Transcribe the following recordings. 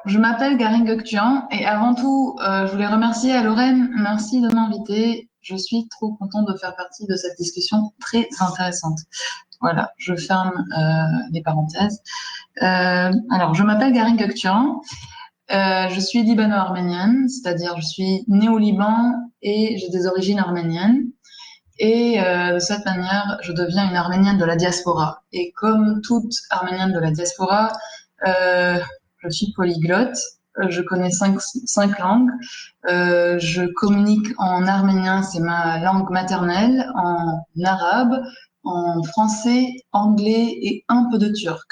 je m'appelle Garin Göktuğan et avant tout, je voulais remercier à Lorraine. Merci de m'inviter. Je suis trop contente de faire partie de cette discussion très intéressante. Voilà, je ferme les parenthèses. Alors, je m'appelle Garin Göktuğan. Je suis libano-arménienne, c'est-à-dire je suis née au Liban et j'ai des origines arméniennes. Et de cette manière, je deviens une arménienne de la diaspora. Et comme toute arménienne de la diaspora, je suis polyglotte. Je connais cinq langues. Je communique en arménien, c'est ma langue maternelle, en arabe, en français, anglais et un peu de turc.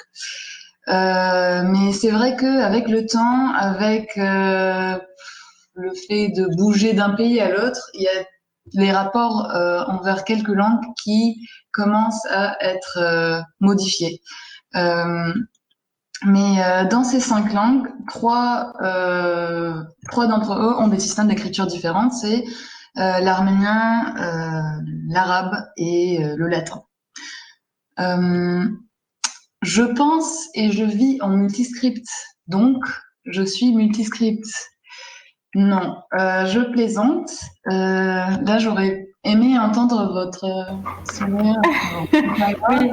Mais c'est vrai qu'avec le temps, avec le fait de bouger d'un pays à l'autre, il y a les rapports envers quelques langues qui commencent à être modifiés. Mais dans ces 5 langues, trois d'entre eux ont des systèmes d'écriture différents. C'est l'arménien, l'arabe et le latin. Je pense et je vis en multiscript, donc je suis multiscript. Non, je plaisante. Là, j'aurais aimé entendre votre sourire. Oui,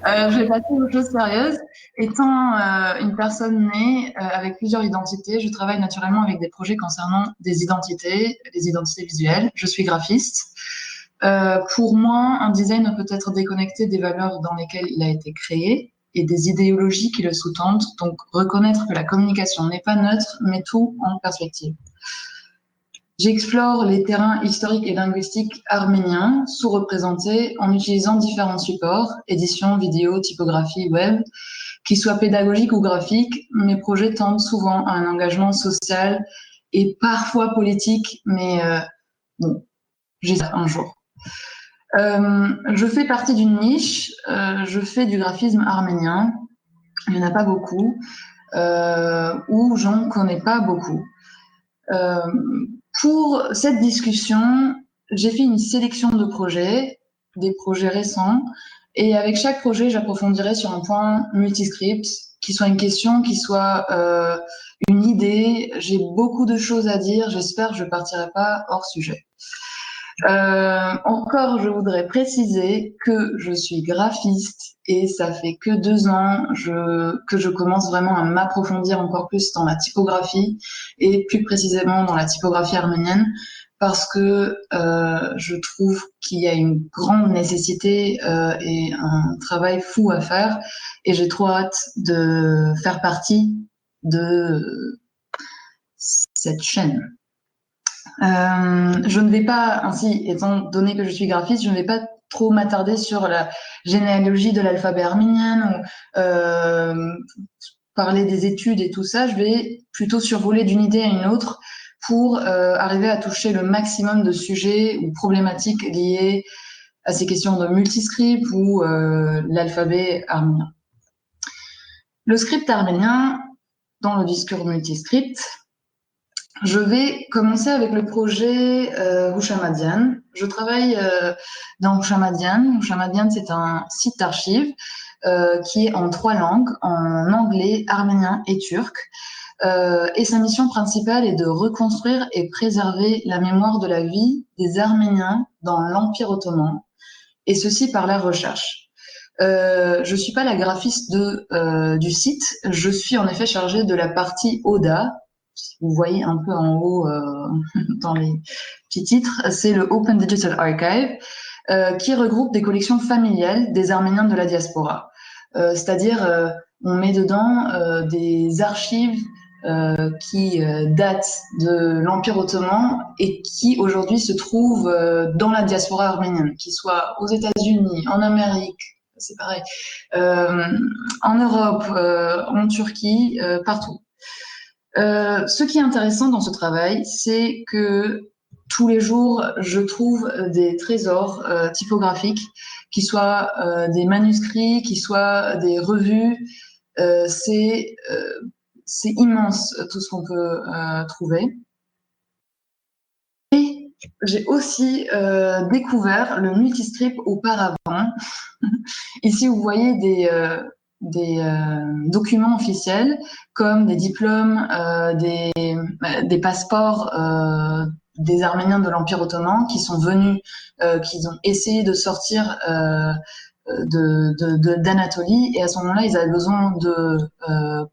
Je vais passer aux choses sérieuses. Étant une personne née avec plusieurs identités, je travaille naturellement avec des projets concernant des identités, les identités visuelles. Je suis graphiste. Pour moi, un design ne peut être déconnecté des valeurs dans lesquelles il a été créé et des idéologies qui le sous-tendent. Donc, reconnaître que la communication n'est pas neutre, mais tout en perspective. J'explore les terrains historiques et linguistiques arméniens, sous-représentés, en utilisant différents supports, édition, vidéo, typographie, web, qui soient pédagogiques ou graphiques. Mes projets tendent souvent à un engagement social et parfois politique, mais bon, j'espère un jour. Je fais partie d'une niche, je fais du graphisme arménien, il n'y en a pas beaucoup, ou j'en connais pas beaucoup. Pour cette discussion, j'ai fait une sélection de projets, des projets récents, et avec chaque projet, j'approfondirai sur un point multiscript, qui soit une question, qui soit une idée. J'ai beaucoup de choses à dire, j'espère que je ne partirai pas hors sujet. Encore, je voudrais préciser que je suis graphiste et ça fait que 2 ans que je commence vraiment à m'approfondir encore plus dans la typographie et plus précisément dans la typographie arménienne parce que je trouve qu'il y a une grande nécessité et un travail fou à faire et j'ai trop hâte de faire partie de cette chaîne. Je ne vais pas, ainsi, étant donné que je suis graphiste, je ne vais pas trop m'attarder sur la généalogie de l'alphabet arménien ou parler des études et tout ça. Je vais plutôt survoler d'une idée à une autre pour arriver à toucher le maximum de sujets ou problématiques liées à ces questions de multiscript ou l'alphabet arménien. Le script arménien, dans le discours multiscript, je vais commencer avec le projet Houchamadian. Je travaille dans Houchamadian. Houchamadian, c'est un site d'archives qui est en 3 langues, en anglais, arménien et turc. Et sa mission principale est de reconstruire et préserver la mémoire de la vie des Arméniens dans l'Empire ottoman, et ceci par la recherche. Je suis pas la graphiste du site, je suis en effet chargée de la partie ODA. Vous voyez un peu en haut dans les petits titres, c'est le Open Digital Archive qui regroupe des collections familiales des Arméniens de la diaspora. C'est-à-dire, on met dedans des archives qui datent de l'Empire ottoman et qui aujourd'hui se trouvent dans la diaspora arménienne, qu'ils soient aux États-Unis, en Amérique, c'est pareil, en Europe, en Turquie, partout. Ce qui est intéressant dans ce travail, c'est que tous les jours, je trouve des trésors typographiques, qui soient des manuscrits, qui soient des revues. C'est immense tout ce qu'on peut trouver. Et j'ai aussi découvert le multiscript auparavant. Ici, vous voyez documents officiels comme des diplômes, des passeports des Arméniens de l'Empire ottoman qui sont venus, qui ont essayé de sortir d'Anatolie, et à ce moment-là, ils avaient besoin de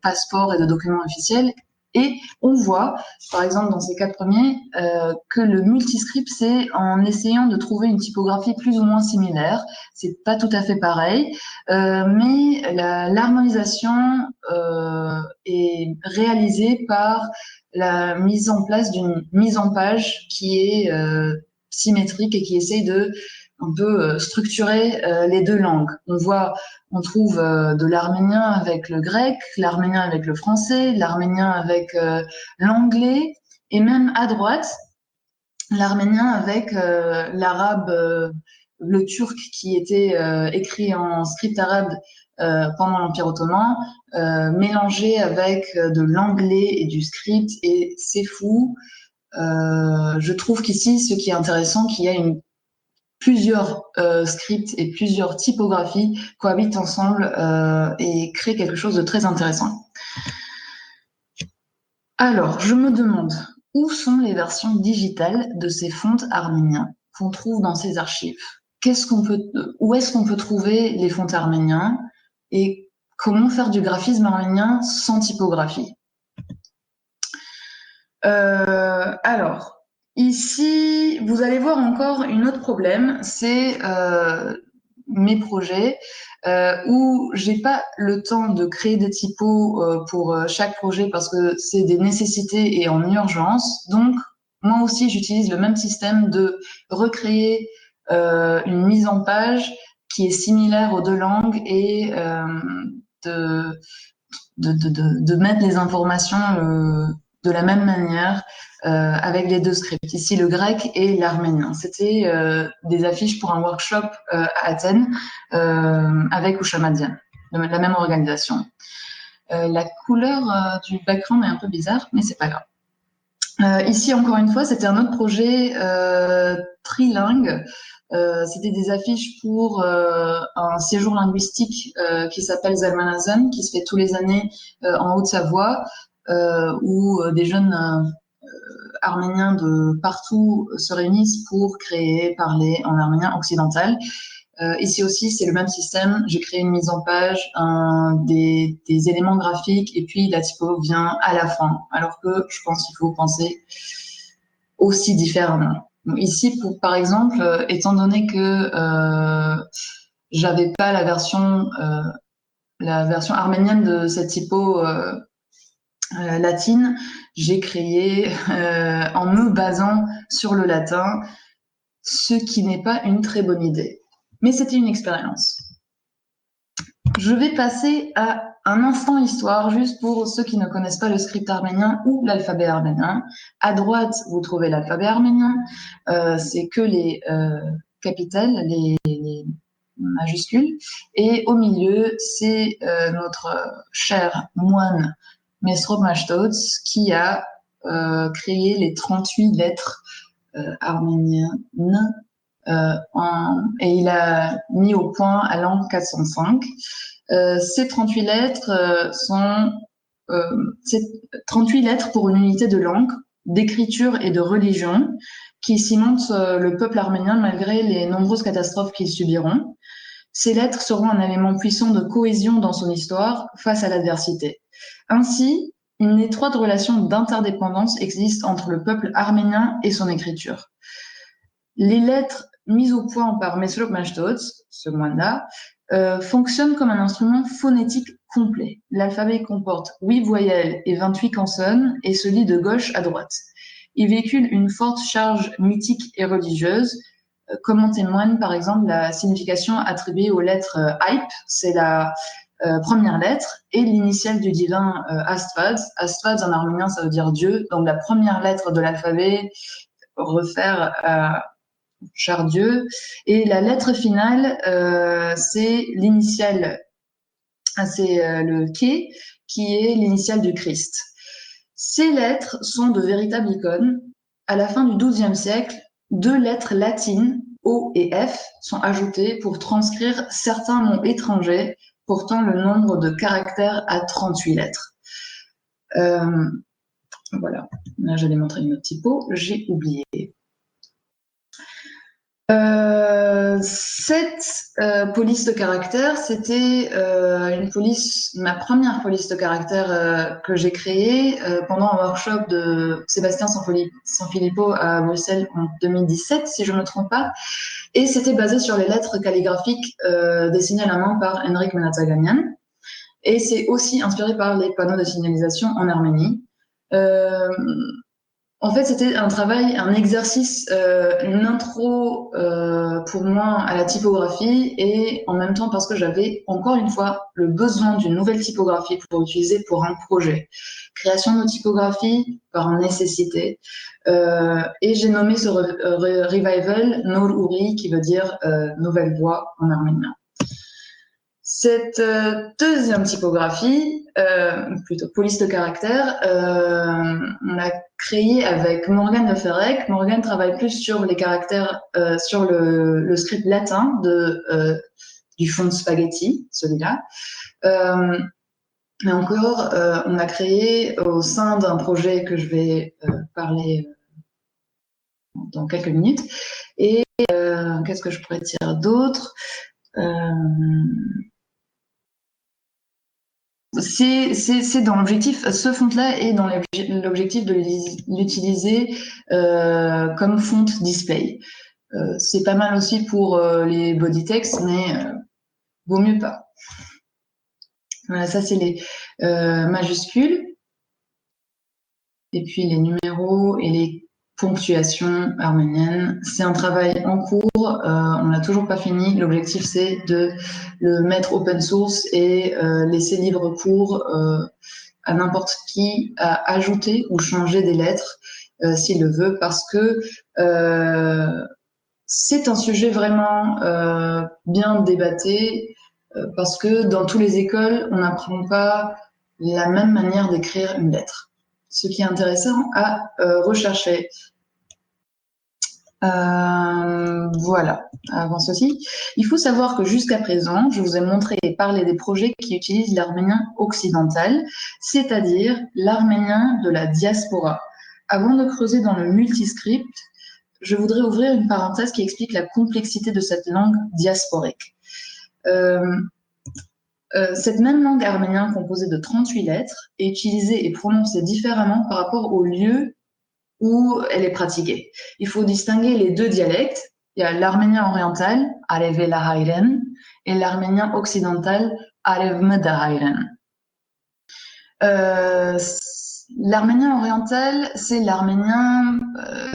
passeports et de documents officiels. Et on voit, par exemple, dans ces 4 premiers, que le multiscript, c'est en essayant de trouver une typographie plus ou moins similaire. C'est pas tout à fait pareil, mais l'harmonisation est réalisée par la mise en place d'une mise en page qui est symétrique et qui essaye de un peu structurer les deux langues. On trouve de l'arménien avec le grec, l'arménien avec le français, l'arménien avec l'anglais, et même à droite, l'arménien avec l'arabe, le turc qui était écrit en script arabe pendant l'Empire ottoman, mélangé avec de l'anglais et du script, et c'est fou. Je trouve qu'ici, ce qui est intéressant, qu'il y a plusieurs scripts et plusieurs typographies cohabitent ensemble et créent quelque chose de très intéressant. Alors, je me demande, où sont les versions digitales de ces fonts arméniens qu'on trouve dans ces archives? Où est-ce qu'on peut trouver les fonts arméniens, et comment faire du graphisme arménien sans typographie? Alors, ici, vous allez voir encore un autre problème, c'est mes projets où j'ai pas le temps de créer des typos pour chaque projet parce que c'est des nécessités et en urgence. Donc, moi aussi, j'utilise le même système de recréer une mise en page qui est similaire aux deux langues, et de, de mettre les informations de la même manière avec les deux scripts, ici le grec et l'arménien. C'était des affiches pour un workshop à Athènes avec Ouchamadian, la même organisation. La couleur du background est un peu bizarre, mais c'est pas grave. Ici, encore une fois, c'était un autre projet trilingue. C'était des affiches pour un séjour linguistique qui s'appelle Zalmanazan, qui se fait tous les années en Haute-Savoie, où des jeunes arméniens de partout se réunissent pour parler en arménien occidental. Ici aussi, c'est le même système. J'ai créé une mise en page, des éléments graphiques, et puis la typo vient à la fin. Alors que je pense qu'il faut penser aussi différemment. Ici, par exemple, étant donné que j'avais pas la version arménienne de cette typo latine, j'ai créé en me basant sur le latin, ce qui n'est pas une très bonne idée. Mais c'était une expérience. Je vais passer à un instant histoire, juste pour ceux qui ne connaissent pas le script arménien ou l'alphabet arménien. À droite, vous trouvez l'alphabet arménien. C'est que les capitales, les majuscules. Et au milieu, c'est notre cher moine Mesrop Mashtots qui a créé les 38 lettres arméniennes et il a mis au point à l'an 405. Ces 38 lettres sont 38 lettres pour une unité de langue, d'écriture et de religion qui cimentent le peuple arménien malgré les nombreuses catastrophes qu'ils subiront. Ces lettres seront un élément puissant de cohésion dans son histoire face à l'adversité. Ainsi, une étroite relation d'interdépendance existe entre le peuple arménien et son écriture. Les lettres mises au point par Mesrop Mashtots, ce moine-là, fonctionnent comme un instrument phonétique complet. L'alphabet comporte 8 voyelles et 28 consonnes et se lit de gauche à droite. Il véhicule une forte charge mythique et religieuse, comme en témoigne par exemple la signification attribuée aux lettres Hype, c'est la première lettre, et l'initiale du divin Astvad. Astvad en arménien ça veut dire Dieu, donc la première lettre de l'alphabet réfère à cher Dieu, et la lettre finale c'est l'initiale, c'est le K qui est l'initiale du Christ. Ces lettres sont de véritables icônes. À la fin du XIIe siècle, 2 lettres latines, O et F, sont ajoutées pour transcrire certains noms étrangers portant le nombre de caractères à 38 lettres. Voilà, là j'allais montrer une autre typo, j'ai oublié. Cette police de caractère, c'était ma première police de caractère que j'ai créée pendant un workshop de Sébastien Sanfilippo à Bruxelles en 2017, si je ne me trompe pas. Et c'était basé sur les lettres calligraphiques dessinées à la main par Henrik Manataganian. Et c'est aussi inspiré par les panneaux de signalisation en Arménie. En fait, c'était un exercice, une intro pour moi à la typographie et en même temps parce que j'avais encore une fois le besoin d'une nouvelle typographie pour utiliser pour un projet. Création de typographie par nécessité. Et j'ai nommé ce revival Nur Uri qui veut dire nouvelle voix en arménien. Cette deuxième typographie, plutôt police de caractère, on l'a créée avec Morgane de Ferrec. Morgane travaille plus sur les caractères, sur le script latin du fond de spaghetti, celui-là. Mais encore, on a créé au sein d'un projet que je vais parler dans quelques minutes. Et qu'est-ce que je pourrais dire d'autre? C'est dans l'objectif, ce font-là est dans l'objectif de l'utiliser comme font display. C'est pas mal aussi pour les body text, mais vaut mieux pas. Voilà, ça c'est les majuscules, et puis les numéros et les ponctuations arméniennes. C'est un travail en cours, on n'a toujours pas fini. L'objectif c'est de le mettre open source et laisser libre cours à n'importe qui à ajouter ou changer des lettres s'il le veut, parce que c'est un sujet vraiment bien débatté, parce que dans toutes les écoles, on n'apprend pas la même manière d'écrire une lettre. Ce qui est intéressant à rechercher. Voilà, avant ceci. Il faut savoir que jusqu'à présent, je vous ai montré et parlé des projets qui utilisent l'arménien occidental, c'est-à-dire l'arménien de la diaspora. Avant de creuser dans le multiscript, je voudrais ouvrir une parenthèse qui explique la complexité de cette langue diasporique. Cette même langue arménienne composée de 38 lettres est utilisée et prononcée différemment par rapport au lieu où elle est pratiquée. Il faut distinguer les deux dialectes. Il y a l'arménien oriental, Areve Lahayren, et l'arménien occidental, Arev Medahayren. L'arménien oriental, c'est l'arménien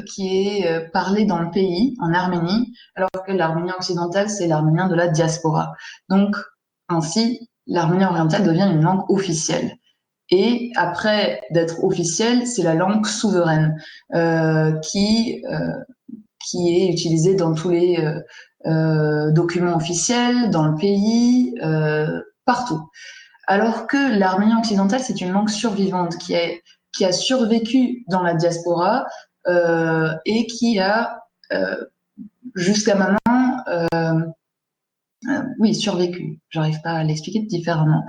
qui est parlé dans le pays, en Arménie, alors que l'arménien occidental, c'est l'arménien de la diaspora. Donc, ainsi, l'arménien oriental devient une langue officielle. Et après d'être officielle, c'est la langue souveraine qui est utilisée dans tous les documents officiels, dans le pays, partout. Alors que l'arménien occidental, c'est une langue survivante qui a survécu dans la diaspora et qui a jusqu'à maintenant oui, survécu. J'arrive pas à l'expliquer différemment.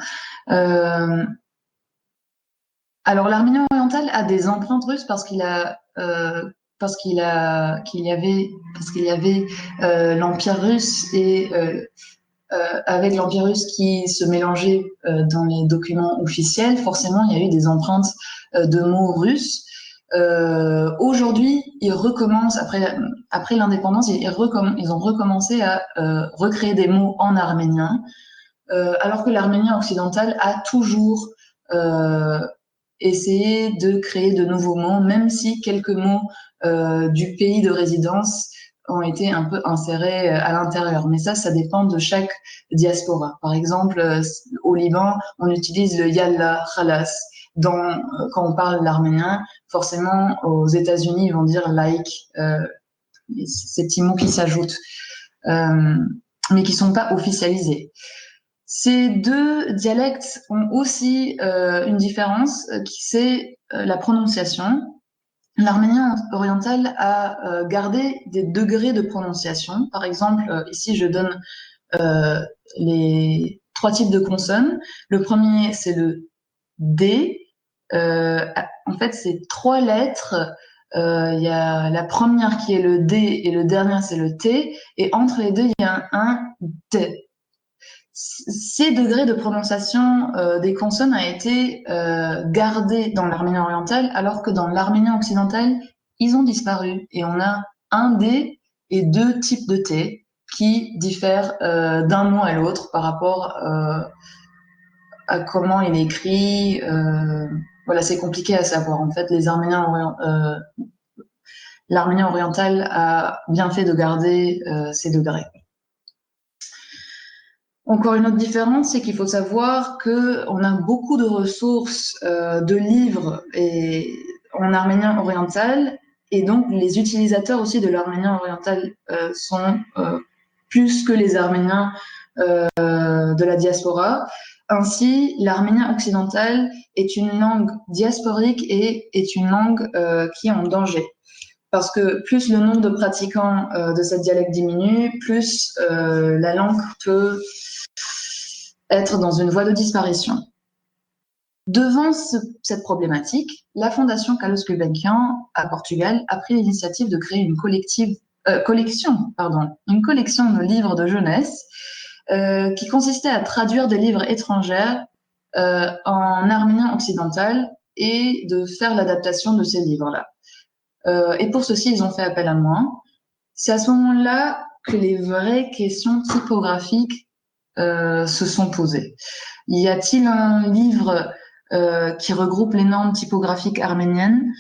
Alors l'arménien oriental a des empreintes russes parce qu'il y avait l'Empire russe et avec l'Empire russe qui se mélangeait dans les documents officiels, forcément il y a eu des empreintes de mots russes. Aujourd'hui, ils recommencent après l'indépendance, ils ont recommencé à recréer des mots en arménien, alors que l'arménien occidental a toujours essayer de créer de nouveaux mots, même si quelques mots du pays de résidence ont été un peu insérés à l'intérieur. Mais ça dépend de chaque diaspora. Par exemple, au Liban, on utilise le yalla, khalas. Quand on parle l'arménien, forcément, aux États-Unis, ils vont dire like, ces petits mots qui s'ajoutent, mais qui sont pas officialisés. Ces deux dialectes ont aussi une différence, c'est la prononciation. L'arménien oriental a gardé des degrés de prononciation. Par exemple, ici je donne les trois types de consonnes. Le premier, c'est le D. En fait, c'est trois lettres. Il y a la première qui est le D et le dernier, c'est le T. Et entre les deux, il y a un T. Ces degrés de prononciation des consonnes a été gardé dans l'arménien oriental, alors que dans l'arménien occidental, ils ont disparu. Et on a un D et deux types de T qui diffèrent d'un mot à l'autre par rapport à comment il est écrit. Voilà, c'est compliqué à savoir. En fait, l'arménien oriental a bien fait de garder ces degrés. Encore une autre différence, c'est qu'il faut savoir qu'on a beaucoup de ressources de livres en arménien oriental, et donc les utilisateurs aussi de l'arménien oriental sont plus que les Arméniens de la diaspora. Ainsi, l'arménien occidental est une langue diasporique et est une langue qui est en danger. Parce que plus le nombre de pratiquants de cette dialecte diminue, plus la langue peut être dans une voie de disparition. Devant cette problématique, la Fondation Carlos Gulbenkian à Portugal a pris l'initiative de créer une collection de livres de jeunesse qui consistait à traduire des livres étrangers en arménien occidental et de faire l'adaptation de ces livres-là. Et pour ceci, ils ont fait appel à moi. C'est à ce moment-là que les vraies questions typographiques se sont posées. Y a-t-il un livre qui regroupe les normes typographiques arméniennes?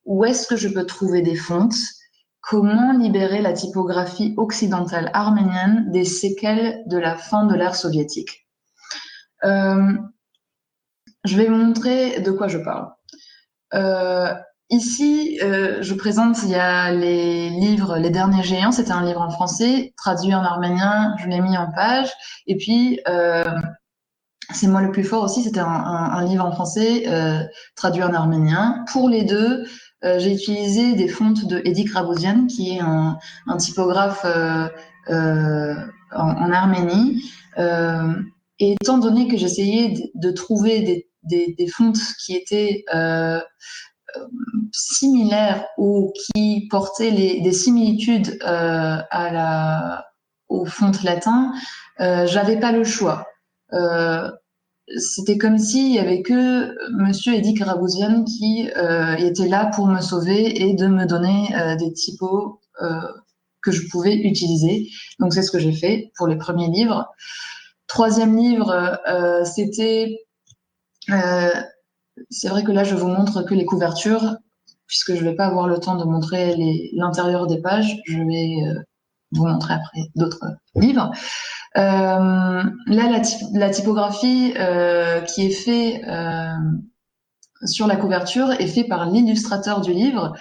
Où est-ce que je peux trouver des fontes? Comment libérer la typographie occidentale arménienne des séquelles de la fin de l'ère soviétique? Je vais vous montrer de quoi je parle. Ici, je présente, il y a les livres Les Derniers Géants, c'était un livre en français, traduit en arménien, je l'ai mis en page. Et puis, C'est moi le plus fort aussi, c'était un livre en français, traduit en arménien. Pour les deux, j'ai utilisé des fontes de Edi Krabouzian, qui est un typographe en Arménie. Et étant donné que j'essayais de trouver des fontes qui étaient similaires ou qui portaient des similitudes aux fontes latins, j'avais pas le choix. C'était comme s'il y avait que Monsieur Edi Karabouzian qui était là pour me sauver et de me donner des typos que je pouvais utiliser. Donc c'est ce que j'ai fait pour les premiers livres. Troisième livre, c'est vrai que là je vous montre que les couvertures, puisque je vais pas avoir le temps de montrer l'intérieur des pages. Je vais vous montrer après d'autres livres. Là, la typographie qui est faite sur la couverture est faite par l'illustrateur du livre.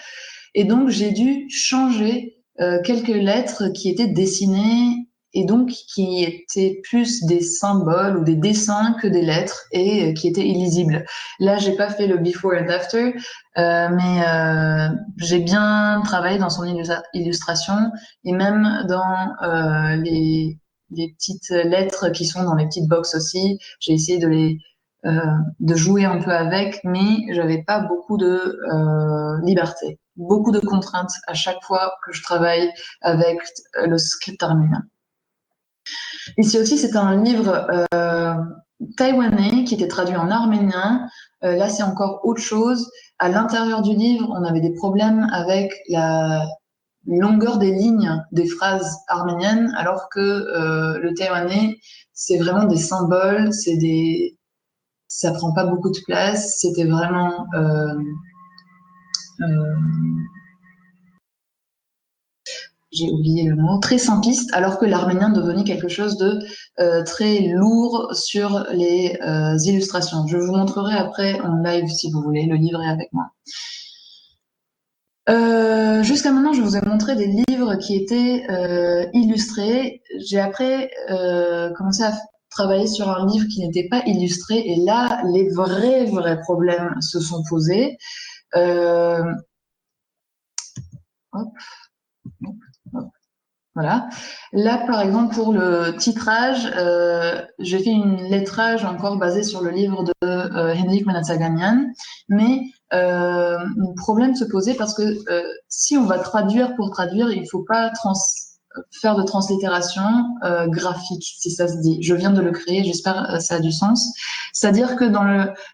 Et donc, j'ai dû changer quelques lettres qui étaient dessinées et donc qui étaient plus des symboles ou des dessins que des lettres et qui étaient illisibles. Là, j'ai pas fait le before and after, mais j'ai bien travaillé dans son illustration et même dans les petites lettres qui sont dans les petites boxes aussi. J'ai essayé de jouer un peu avec, mais j'avais pas beaucoup de liberté, beaucoup de contraintes à chaque fois que je travaille avec le script arménien. Ici aussi, c'est un livre taïwanais qui était traduit en arménien. Là, c'est encore autre chose. À l'intérieur du livre, on avait des problèmes avec la longueur des lignes des phrases arméniennes, alors que le taïwanais, c'est vraiment des symboles, ça prend pas beaucoup de place. C'était vraiment j'ai oublié le mot, très simpliste, alors que l'arménien devenait quelque chose de très lourd sur les illustrations. Je vous montrerai après en live si vous voulez, le livre est avec moi. Jusqu'à maintenant, je vous ai montré des livres qui étaient illustrés. J'ai après commencé à travailler sur un livre qui n'était pas illustré, et là, les vrais problèmes se sont posés. Hop, hop, hop. Voilà. Là, par exemple, pour le titrage, j'ai fait une lettrage encore basé sur le livre de Henrik Manasaganian, mais le problème se posait parce que si on va traduire pour traduire, il faut pas faire de translittération graphique, si ça se dit. Je viens de le créer, j'espère ça a du sens. C'est-à-dire que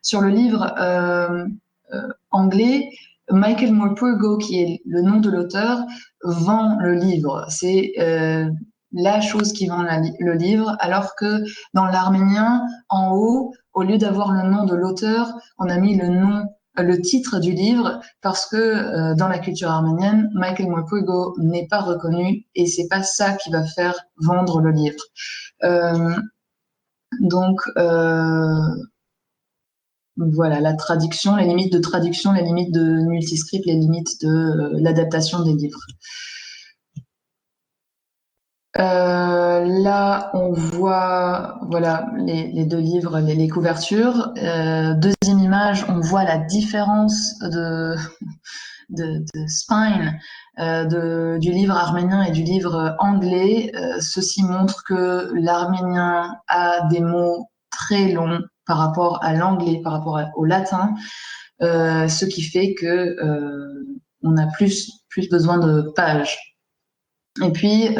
sur le livre anglais, Michael Morpurgo, qui est le nom de l'auteur, vend le livre. C'est la chose qui vend le livre, alors que dans l'arménien, en haut, au lieu d'avoir le nom de l'auteur, on a mis le titre du livre, parce que dans la culture arménienne, Michael Morpurgo n'est pas reconnu et c'est pas ça qui va faire vendre le livre. Donc voilà, la traduction, les limites de traduction, les limites de multiscript, les limites de l'adaptation des livres. Là, on voit voilà les deux livres, les couvertures. Deuxième image, on voit la différence de spine du livre arménien et du livre anglais. Ceci montre que l'arménien a des mots très longs par rapport à l'anglais, par rapport au latin, ce qui fait que on a plus besoin de pages. Et puis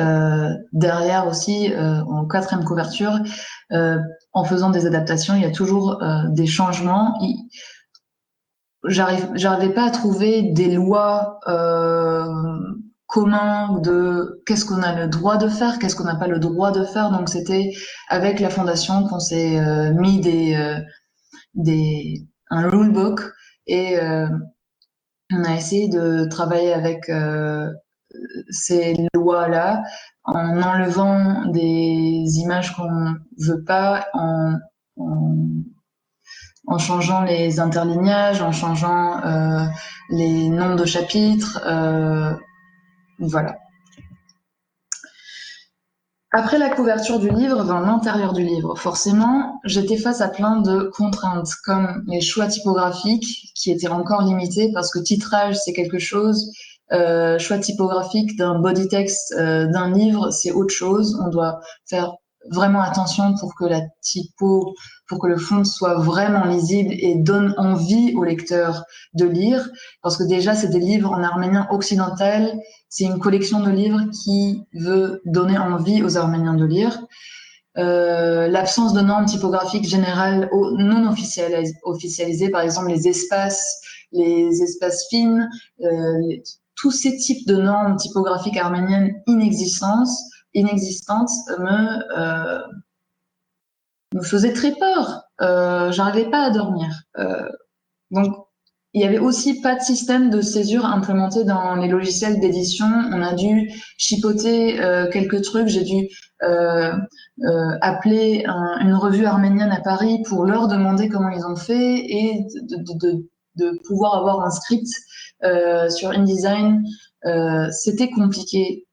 derrière aussi, en quatrième couverture, en faisant des adaptations, il y a toujours des changements. J'arrivais pas à trouver des lois communs de qu'est-ce qu'on a le droit de faire, qu'est-ce qu'on n'a pas le droit de faire. Donc c'était avec la fondation qu'on s'est mis un rulebook et on a essayé de travailler avec ces lois-là en enlevant des images qu'on veut pas, en changeant les interlignages, en changeant les noms de chapitres, voilà. Après la couverture du livre, dans l'intérieur du livre, forcément, j'étais face à plein de contraintes, comme les choix typographiques, qui étaient encore limités, parce que titrage, c'est quelque chose, choix typographique d'un body text d'un livre, c'est autre chose. On doit faire vraiment attention pour que la typo, pour que le fond soit vraiment lisible et donne envie au lecteur de lire, parce que déjà, c'est des livres en arménien occidental. C'est une collection de livres qui veut donner envie aux Arméniens de lire. L'absence de normes typographiques générales non officialisées, par exemple les espaces fines, tous ces types de normes typographiques arméniennes inexistantes me faisaient très peur. J'arrivais pas à dormir. Donc il y avait aussi pas de système de césure implémenté dans les logiciels d'édition. On a dû chipoter quelques trucs. J'ai dû appeler une revue arménienne à Paris pour leur demander comment ils ont fait et de pouvoir avoir un script sur InDesign. C'était compliqué.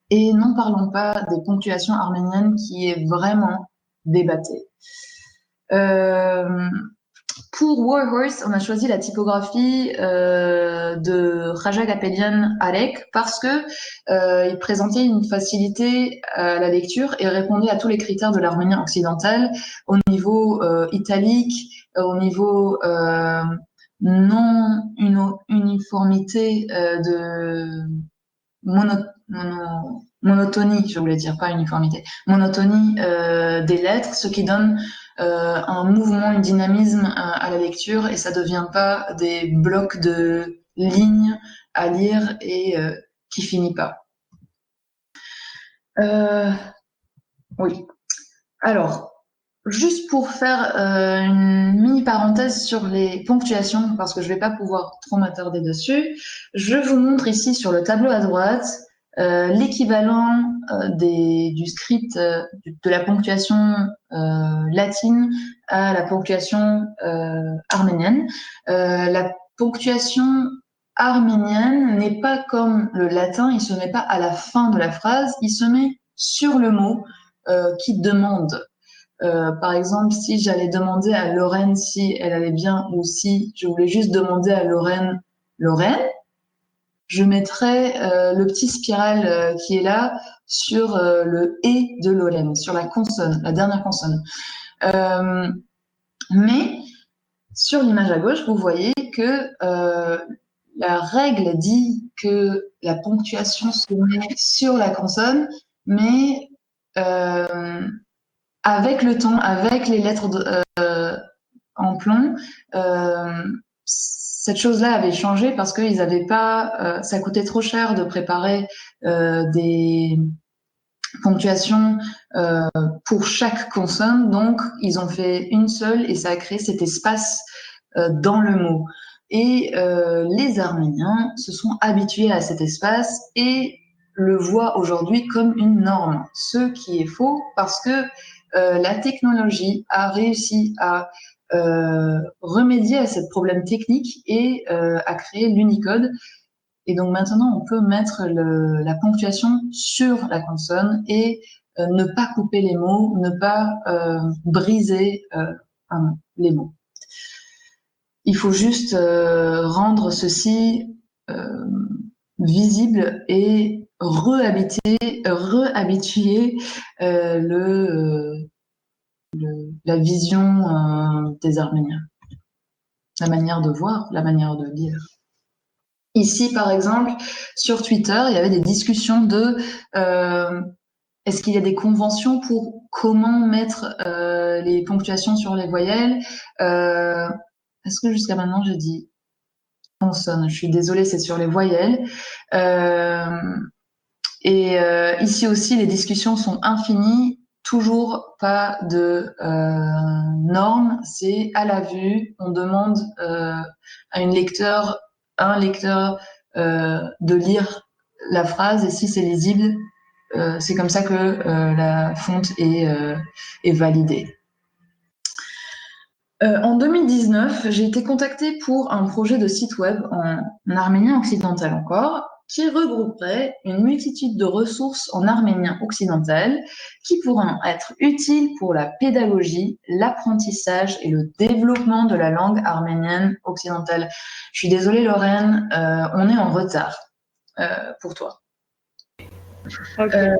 Et n'en parlons pas des ponctuations arméniennes qui est vraiment débattée. Pour Warhorse, on a choisi la typographie de Raja Gapelian Alek parce que il présentait une facilité à la lecture et répondait à tous les critères de l'arménien occidental au niveau italique, au niveau non uniformité de monotonie, je voulais dire, pas uniformité, monotonie des lettres, ce qui donne un mouvement, un dynamisme à la lecture et ça devient pas des blocs de lignes à lire et qui finit pas. Oui. Alors, juste pour faire une mini parenthèse sur les ponctuations, parce que je vais pas pouvoir trop m'attarder dessus, je vous montre ici sur le tableau à droite l'équivalent du script de la ponctuation latine à la ponctuation arménienne. La ponctuation arménienne n'est pas comme le latin, il se met pas à la fin de la phrase, il se met sur le mot qui demande. Par exemple, si j'allais demander à Lorraine si elle allait bien ou si je voulais juste demander à Lorraine, Lorraine, je mettrai le petit spiral qui est là sur le « et » de l'olem, sur la consonne, la dernière consonne. Mais sur l'image à gauche, vous voyez que la règle dit que la ponctuation se met sur la consonne, mais avec le temps, avec les lettres en plomb, cette chose-là avait changé parce qu'ils n'avaient pas, ça coûtait trop cher de préparer des ponctuations pour chaque consonne, donc ils ont fait une seule et ça a créé cet espace dans le mot. Et les Arméniens se sont habitués à cet espace et le voient aujourd'hui comme une norme, ce qui est faux parce que la technologie a réussi à remédier à ce problème technique et à créer l'Unicode. Et donc maintenant, on peut mettre la ponctuation sur la consonne et ne pas couper les mots, ne pas briser les mots. Il faut juste rendre ceci visible et rehabituer la vision des Arméniens, la manière de voir, la manière de lire. Ici, par exemple, sur Twitter, il y avait des discussions de est-ce qu'il y a des conventions pour comment mettre les ponctuations sur les voyelles. Est-ce que jusqu'à maintenant j'ai dit consonne? Je suis désolée, c'est sur les voyelles. Ici aussi, les discussions sont infinies. Toujours pas de normes, c'est à la vue. On demande à un lecteur de lire la phrase et si c'est lisible, c'est comme ça que la fonte est validée. En 2019, j'ai été contactée pour un projet de site web en arménien occidental encore, qui regrouperait une multitude de ressources en arménien occidental qui pourront être utiles pour la pédagogie, l'apprentissage et le développement de la langue arménienne occidentale. Je suis désolée Lorraine, on est en retard pour toi. Okay.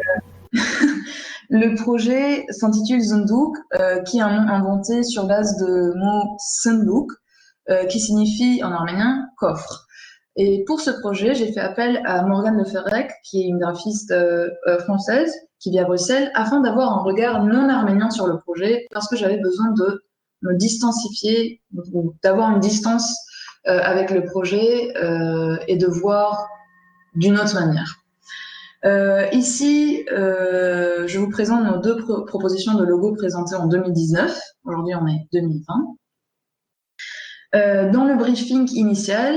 Le projet s'intitule Zundouk, qui est un nom inventé sur base de mot Sunduk, qui signifie en arménien coffre. Et pour ce projet, j'ai fait appel à Morgane Leferrec, qui est une graphiste française qui vit à Bruxelles, afin d'avoir un regard non arménien sur le projet, parce que j'avais besoin de me distancier, d'avoir une distance avec le projet et de voir d'une autre manière. Ici, je vous présente nos deux propositions de logo présentées en 2019. Aujourd'hui, on est 2020. Dans le briefing initial,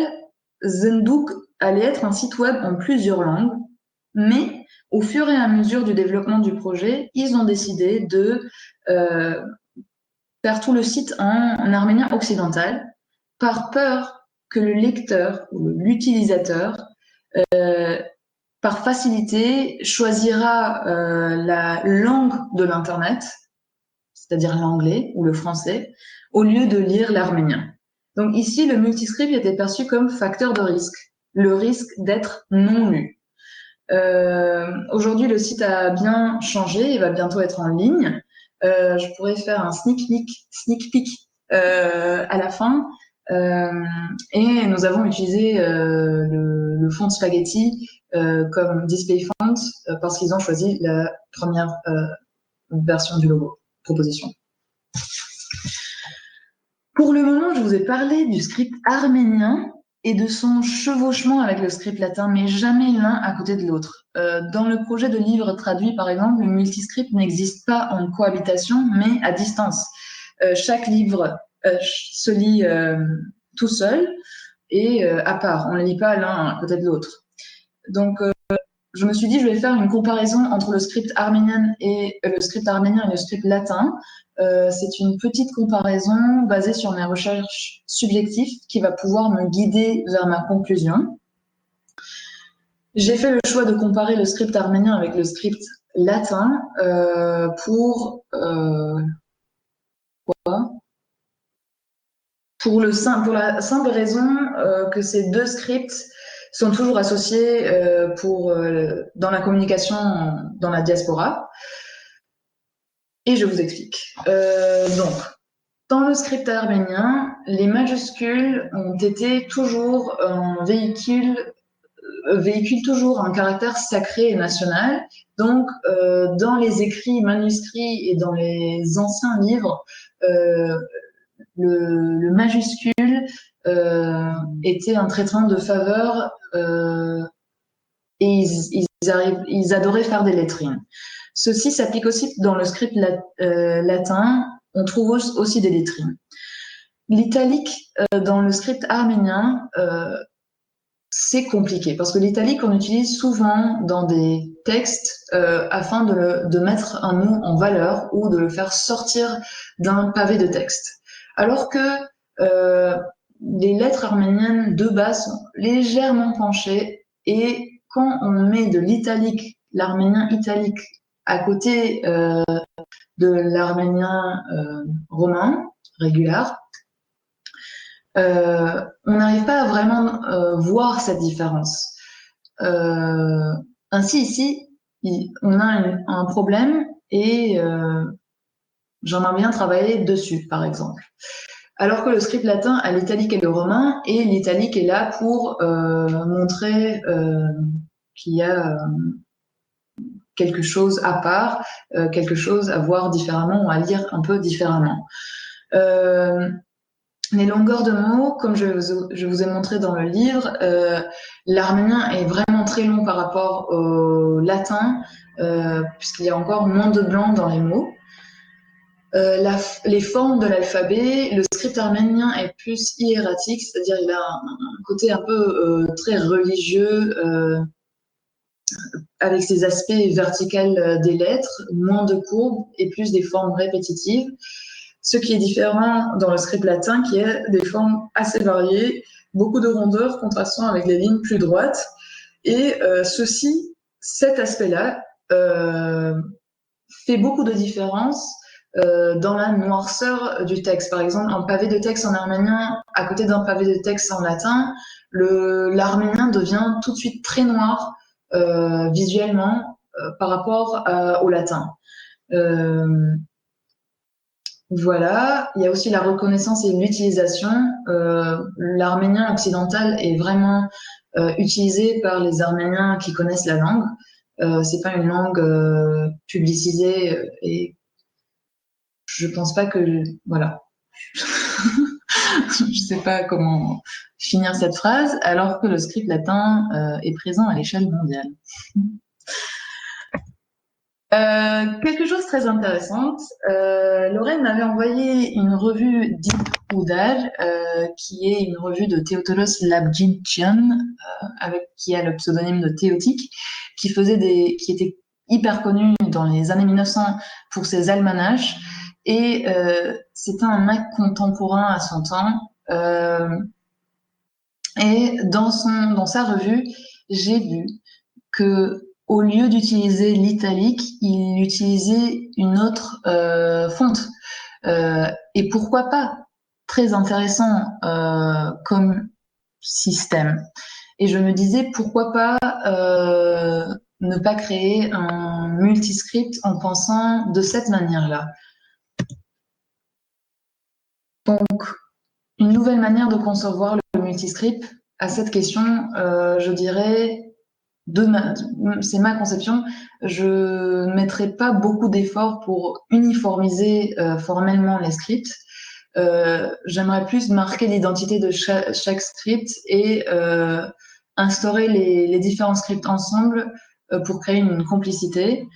Zundouk allait être un site web en plusieurs langues, mais au fur et à mesure du développement du projet, ils ont décidé de faire tout le site en arménien occidental, par peur que le lecteur ou l'utilisateur par facilité, choisira la langue de l'Internet, c'est-à-dire l'anglais ou le français, au lieu de lire l'arménien. Donc ici, le multiscript était perçu comme facteur de risque, le risque d'être non lu. Aujourd'hui, le site a bien changé, il va bientôt être en ligne. Je pourrais faire un sneak peek à la fin. Et nous avons utilisé le font spaghetti comme display font parce qu'ils ont choisi la première version du logo, proposition. Pour le moment, je vous ai parlé du script arménien et de son chevauchement avec le script latin, mais jamais l'un à côté de l'autre. Dans le projet de livre traduit, par exemple, le multiscript n'existe pas en cohabitation, mais à distance. Chaque livre se lit tout seul et à part. On ne les lit pas l'un à côté de l'autre. Donc, je me suis dit, je vais faire une comparaison entre le script arménien et le script latin. C'est une petite comparaison basée sur mes recherches subjectives qui va pouvoir me guider vers ma conclusion. J'ai fait le choix de comparer le script arménien avec le script latin pour la simple raison que ces deux scripts sont toujours associés dans la communication dans la diaspora. Et je vous explique. Donc, dans le script arménien, les majuscules ont été toujours véhiculent toujours un caractère sacré et national. Donc, dans les écrits manuscrits et dans les anciens livres, le majuscule était un traitement de faveur et ils adoraient faire des lettrines. Ceci s'applique aussi dans le script latin. On trouve aussi des lettrines. L'italique dans le script arménien, c'est compliqué parce que l'italique, on utilise souvent dans des textes afin de mettre un mot en valeur ou de le faire sortir d'un pavé de texte. Alors que les lettres arméniennes de base sont légèrement penchées et quand on met de l'italique, l'arménien italique, à côté de l'arménien romain, régulier, on n'arrive pas à vraiment voir cette différence. Ainsi, ici, on a un problème et j'aimerais bien travailler dessus, par exemple. Alors que le script latin a l'italique et le romain, et l'italique est là pour montrer qu'il y a quelque chose à part, quelque chose à voir différemment ou à lire un peu différemment. Les longueurs de mots, comme je vous ai montré dans le livre, l'arménien est vraiment très long par rapport au latin, puisqu'il y a encore moins de blanc dans les mots. Les formes de l'alphabet, le script arménien est plus hiératique, c'est-à-dire il a un côté un peu très religieux, avec ses aspects verticaux des lettres, moins de courbes et plus des formes répétitives. Ce qui est différent dans le script latin, qui est des formes assez variées, beaucoup de rondeur contrastant avec les lignes plus droites. Et cet aspect-là, fait beaucoup de différence dans la noirceur du texte. Par exemple, un pavé de texte en arménien à côté d'un pavé de texte en latin, l'arménien devient tout de suite très noir visuellement par rapport au latin. Voilà, il y a aussi la reconnaissance et l'utilisation. L'arménien occidental est vraiment utilisé par les Arméniens qui connaissent la langue. C'est pas une langue publicisée et je pense pas que voilà. Je sais pas comment finir cette phrase, alors que le script latin est présent à l'échelle mondiale. Quelque chose de très intéressant. Lorraine m'avait envoyé une revue Deep Oudal, qui est une revue de Theodoros Labdjian, qui a le pseudonyme de Théotique, qui était hyper connu dans les années 1900 pour ses almanachs. Et c'était un mec contemporain à son temps. Et dans sa revue, j'ai vu que au lieu d'utiliser l'italique, il utilisait une autre fonte. Et pourquoi pas? Très intéressant comme système. Et je me disais pourquoi pas ne pas créer un multiscript en pensant de cette manière-là. Donc, une nouvelle manière de concevoir le multiscript à cette question, je dirais, c'est ma conception, je ne mettrai pas beaucoup d'efforts pour uniformiser formellement les scripts. J'aimerais plus marquer l'identité de chaque script et instaurer les différents scripts ensemble pour créer une complicité.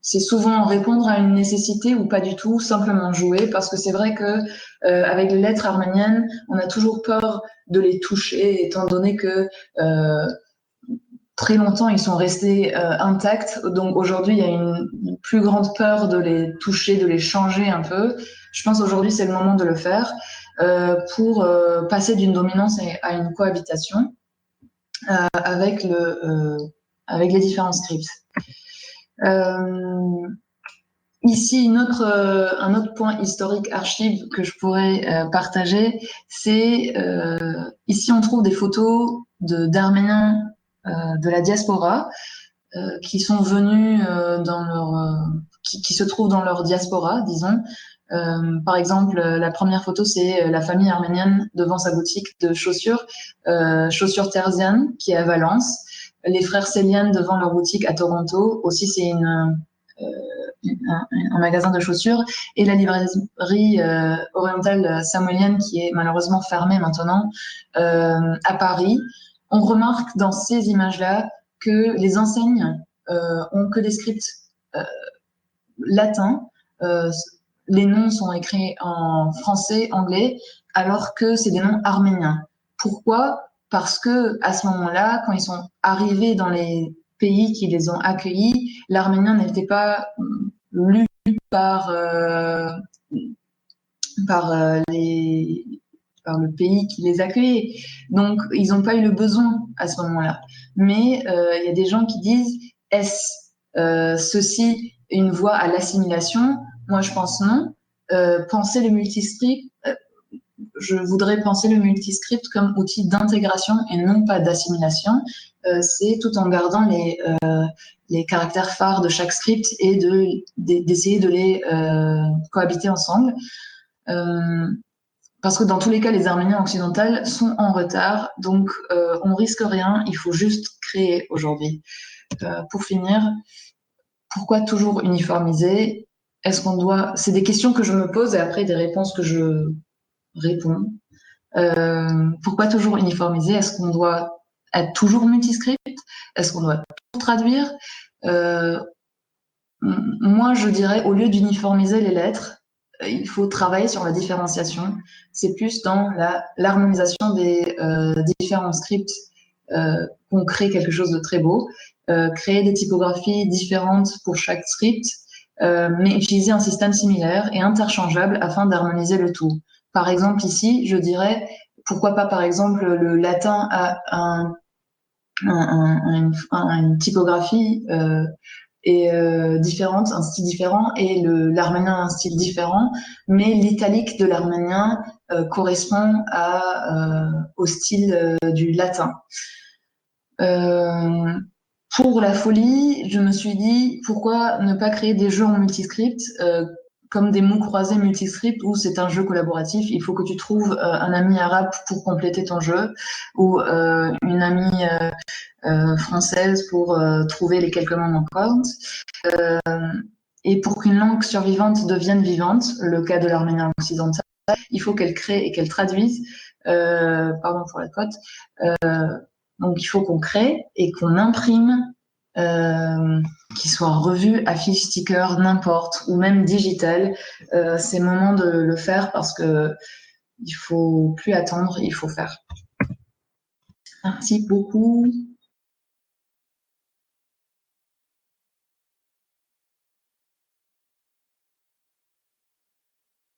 C'est souvent répondre à une nécessité ou pas du tout, simplement jouer, parce que c'est vrai que avec les lettres arméniennes, on a toujours peur de les toucher, étant donné que très longtemps ils sont restés intacts. Donc aujourd'hui, il y a une plus grande peur de les toucher, de les changer un peu. Je pense aujourd'hui c'est le moment de le faire pour passer d'une dominance à une cohabitation avec les différents scripts. Ici, un autre point historique archive que je pourrais partager, c'est ici on trouve des photos d'Arméniens de la diaspora qui sont venus qui se trouvent dans leur diaspora, disons. Par exemple, la première photo, c'est la famille arménienne devant sa boutique de chaussures, chaussures Terzian, qui est à Valence. Les frères Céliane devant leur boutique à Toronto. Aussi, c'est un magasin de chaussures. Et la librairie orientale samuelienne, qui est malheureusement fermée maintenant, à Paris. On remarque dans ces images-là que les enseignes ont que des scripts latins. Les noms sont écrits en français, anglais, alors que c'est des noms arméniens. Pourquoi? Parce que à ce moment-là, quand ils sont arrivés dans les pays qui les ont accueillis, l'arménien n'était pas lu par le pays qui les accueillait. Donc, ils n'ont pas eu le besoin à ce moment-là. Mais il y a des gens qui disent, est-ce ceci une voie à l'assimilation? Moi, je pense non. Penser le multiscript, je voudrais penser le multiscript comme outil d'intégration et non pas d'assimilation. C'est tout en gardant les caractères phares de chaque script et d'essayer de les cohabiter ensemble. Parce que dans tous les cas, les Arméniens occidentaux sont en retard, donc on risque rien, il faut juste créer aujourd'hui. Pour finir, pourquoi toujours uniformiser? Est-ce qu'on doit... C'est des questions que je me pose et après des réponses que je réponds. Pourquoi toujours uniformiser? Est-ce qu'on doit être toujours multiscript? Est-ce qu'on doit tout traduire? Moi, je dirais, au lieu d'uniformiser les lettres, il faut travailler sur la différenciation. C'est plus dans l'harmonisation des différents scripts qu'on crée quelque chose de très beau. Créer des typographies différentes pour chaque script, mais utiliser un système similaire et interchangeable afin d'harmoniser le tout. Par exemple, ici, je dirais, pourquoi pas, par exemple, le latin a une typographie différente, un style différent, et l'arménien a un style différent, mais l'italique de l'arménien correspond au style du latin. Pour la folie, je me suis dit pourquoi ne pas créer des jeux en multiscript comme des mots croisés multiscript où c'est un jeu collaboratif. Il faut que tu trouves un ami arabe pour compléter ton jeu ou une amie française pour trouver les quelques mots manquants. Et pour qu'une langue survivante devienne vivante, le cas de l'arménien occidental, il faut qu'elle crée et qu'elle traduise. Pardon pour la cote. Donc, il faut qu'on crée et qu'on imprime, qu'il soit revu, affiche, sticker, n'importe, ou même digital. C'est le moment de le faire parce que il faut plus attendre, il faut faire. Merci beaucoup.